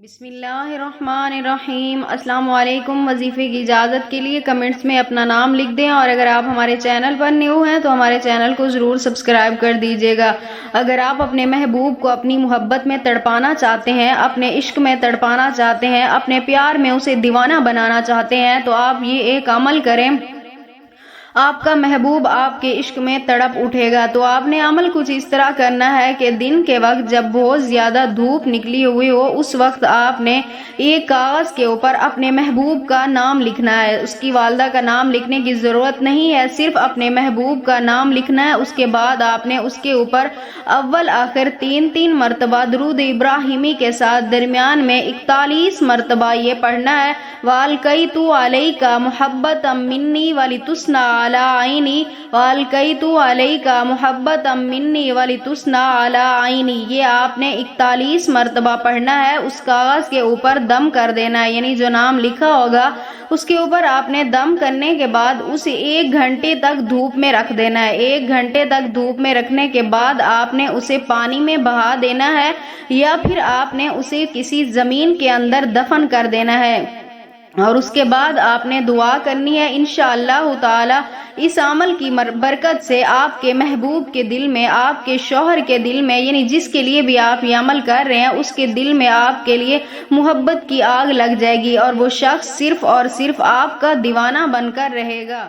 بسم اللہ الرحمن الرحیم۔ السلام علیکم۔ وظیفے کی اجازت کے لیے کمنٹس میں اپنا نام لکھ دیں، اور اگر آپ ہمارے چینل پر نیو ہیں تو ہمارے چینل کو ضرور سبسکرائب کر دیجیے گا۔ اگر آپ اپنے محبوب کو اپنی محبت میں تڑپانا چاہتے ہیں، اپنے عشق میں تڑپانا چاہتے ہیں، اپنے پیار میں اسے دیوانہ بنانا چاہتے ہیں تو آپ یہ ایک عمل کریں، آپ کا محبوب آپ کے عشق میں تڑپ اٹھے گا۔ تو آپ نے عمل کچھ اس طرح کرنا ہے کہ دن کے وقت جب بہت زیادہ دھوپ نکلی ہوئی ہو، اس وقت آپ نے ایک کاغذ کے اوپر اپنے محبوب کا نام لکھنا ہے۔ اس کی والدہ کا نام لکھنے کی ضرورت نہیں ہے، صرف اپنے محبوب کا نام لکھنا ہے۔ اس کے بعد آپ نے اس کے اوپر اول آخر 3 مرتبہ درود ابراہیمی کے ساتھ درمیان میں 41 مرتبہ یہ پڑھنا ہے، وَأَلْقَيْتُ عَلَيْكَ مُحَبَّةً مِّنِّي وَلِتُثْنَىٰ عَلَىٰ عَيْنِي وَأَلْقَيْتُ عَلَيْكَ مُحَبَّةً مِّنِّي وَلِتُثْنَىٰ عَلَىٰ عَيْنِي۔ یہ آپ نے 41 مرتبہ پڑھنا ہے۔ اس کاغذ کے اوپر دم کر دینا ہے، یعنی جو نام لکھا ہوگا اس کے اوپر آپ نے دم کرنے کے بعد اسے 1 گھنٹے تک دھوپ میں رکھ دینا ہے۔ 1 گھنٹے تک دھوپ میں رکھنے کے بعد آپ نے اسے پانی میں بہا دینا ہے، یا پھر آپ نے اسے کسی زمین کے اندر دفن کر دینا ہے، اور اس کے بعد آپ نے دعا کرنی ہے۔ انشاءاللہ تعالی اس عمل کی برکت سے آپ کے محبوب کے دل میں، آپ کے شوہر کے دل میں، یعنی جس کے لیے بھی آپ یہ عمل کر رہے ہیں اس کے دل میں آپ کے لیے محبت کی آگ لگ جائے گی، اور وہ شخص صرف اور صرف آپ کا دیوانہ بن کر رہے گا۔